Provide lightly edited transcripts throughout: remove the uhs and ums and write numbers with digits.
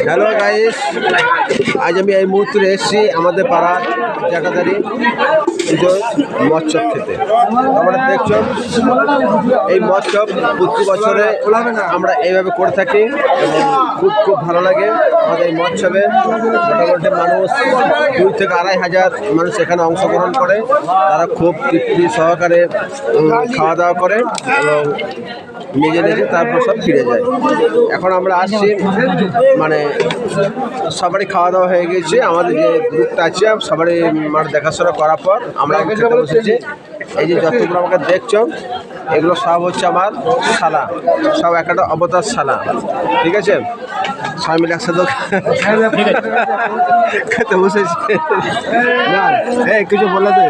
Hello guys, আজ আমি এই মুহূর্তে এসেছি আমাদের পাড়ার জাটাদারি পুজোর মৎসব খেতে। আমরা দেখছো এই মৎসব প্রতি বছরে আমরা এইভাবে করে থাকি এবং খুব খুব ভালো লাগে। আমাদের এই মৎসবে মোটামুটি মানুষ 2 থেকে 2,500 মানুষ এখানে অংশগ্রহণ করে। তারা খুব তৃপ্তি সহকারে খাওয়া দাওয়া করে এবং নিজে নিজে তারপর সব ফিরে যায়। এখন আমরা আসছি, মানে সবারই খাওয়া দাওয়া হয়ে গেছে। আমাদের যে গ্রুপটা আছে সবারই মানে দেখাশোনা করার পর আমরা খেতে বসেছি। এই যে যতগুলো আমাকে দেখছো এগুলো সব হচ্ছে আমার শালা, সব একটা অবতার শালা, ঠিক আছে? সবাই মিলে একসাথে খেতে বসেছি। না কিছু বললে তো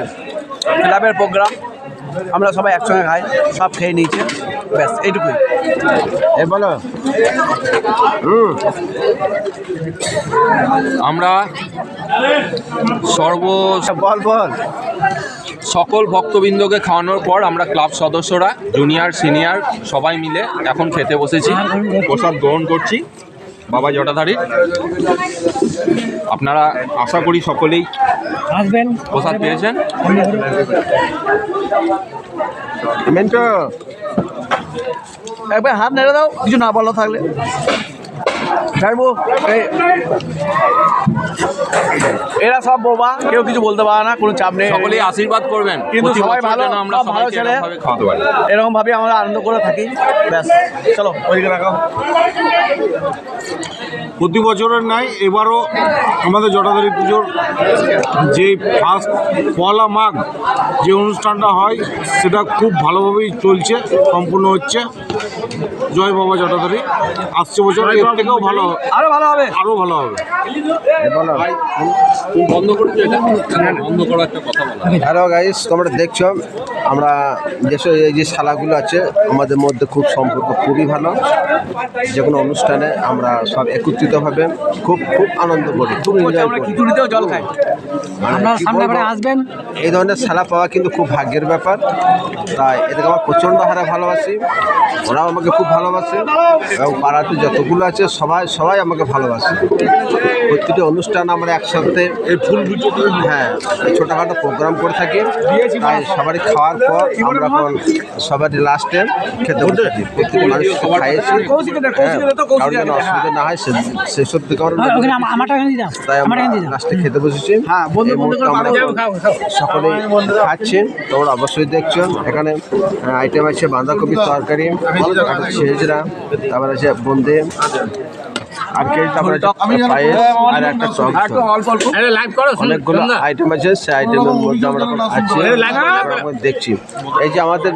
ক্লাবের প্রোগ্রাম, আমরা সবাই একসঙ্গে খাই, সব খেয়ে নিয়েছে, ব্যাস এইটুকুই। বলো। আমরা বল সকল ভক্তবৃন্দকে খাওয়ানোর পর আমরা ক্লাব সদস্যরা জুনিয়র সিনিয়র সবাই মিলে এখন খেতে বসেছি, প্রসাদ গ্রহণ করছি বাবা জটাধারীর। আপনারা আশা করি সকলেই আসবেন, প্রসাদ পেয়েছেন। একবার হাত নেড়ে দাও, কিছু না বলো থাকলে ছাড়বো। এরা সব বোবা, কেউ কিছু বলতে পারে না, কোনো চাপ নেই। সকলেই আশীর্বাদ করবেন, কিন্তু সবাই ভালো, আমরা সব ভালো ছেলে, খাওয়াতে পারি। এরকম ভাবে আমরা আনন্দ করে থাকি, ব্যাস। চলো ওইদিকে রাখো। প্রতি বছরের নাই এবারও আমাদের জটাধারী পুজোর যে ফার্স্ট পয়লা মাঘ যে অনুষ্ঠানটা হয় সেটা খুব ভালোভাবেই চলছে, সম্পূর্ণ হচ্ছে। জয় বাবা জটাধারী। আসছে বছর এর থেকেও ভালো, আরো ভালো হবে, আরও ভালো হবে। বন্ধ করছো, এটা বন্ধ করার একটা কথা বলা। হ্যালো গাইস, তোমরা দেখছো আমরা যেসব এই যে শালাগুলো আছে আমাদের মধ্যে খুব সম্পর্ক খুবই ভালো। যে কোনো অনুষ্ঠানে আমরা সব একত্রিতভাবে খুব খুব আনন্দ করি, খুব এনজয় করি। খিচুড়িতেও জল খাই। আপনারা সামনে আসবেন। এই ধরনের শালা পাওয়া কিন্তু খুব ভাগ্যের ব্যাপার। তাই এদেরকে আমার প্রচণ্ড হারে ভালোবাসি, ওরাও আমাকে খুব ভালোবাসে এবং পাড়াতে যতগুলো আছে সবাই আমাকে ভালোবাসে। প্রতিটি অনুষ্ঠান আমরা একসাথে এই ফুল ছোটোখাটো প্রোগ্রাম করে থাকি। তাই সবারই খাওয়ার পর আমরা এখন সবারই লাস্টে খেতে বসে থাকি। প্রত্যেক মানুষ খাইয়েছি, কারণ যেন অসুবিধা না হয় সেসব দিকে তাই আমরা লাস্টে খেতে বসেছি। সকলেই খাচ্ছেন, তোমরা অবশ্যই দেখছো। এখানে আইটেম আছে বাঁধাকপির তরকারি, ছেজরা, তারপর আছে বোঁদে, আর তারপরে পায়েস আর একটা টক। অনেকগুলো আইটেম আছে, সেই আইটেমের মধ্যে আমরা আছি দেখছি। এই যে আমাদের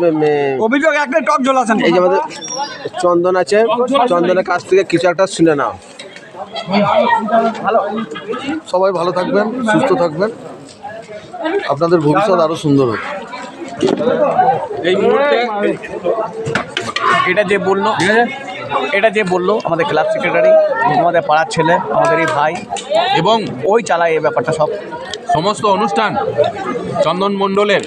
অভিযোগ একটা টক ঝোল আছে, এই যে আমাদের চন্দন আছে, চন্দনের কাছ থেকে কিছু একটা শুনে নাও। সবাই ভালো থাকবেন, সুস্থ থাকবেন, আপনাদের ভবিষ্যৎ আরও সুন্দর হবে। এই মুহূর্তে এটা যে বললো আমাদের ক্লাব সেক্রেটারি, আমাদের পাড়ার ছেলে, আমাদেরই ভাই, এবং ওই চালায় এই ব্যাপারটা সব। সমস্ত অনুষ্ঠান চন্দন মণ্ডলের,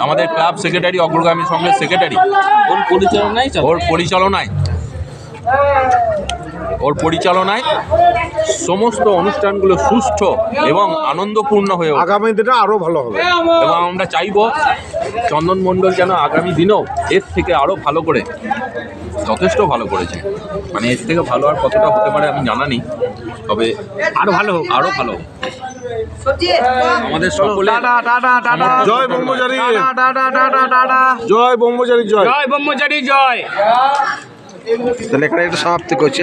আমাদের ক্লাব সেক্রেটারি, অগ্রগামী সংঘের সেক্রেটারি, ওর পরিচালনায় সমস্ত অনুষ্ঠানগুলো সুষ্ঠু এবং আনন্দপূর্ণ হয়ে ওঠে। আগামী দিনে আরও ভালো হবে এবং আমরা চাইব চন্দন মণ্ডল যেন আগামী দিনেও এর থেকে আরও ভালো করে, যথেষ্ট ভালো করেছে, মানে এর থেকে ভালো আর কতটা হতে পারে আমি জানা নেই, তবে আরও ভালো হোক। আমাদের সকলে জয় ব্রহ্মচারী, জয় ব্রহ্মচারী, জয় তাহলে এখানে একটা সমাপ্তি করছি।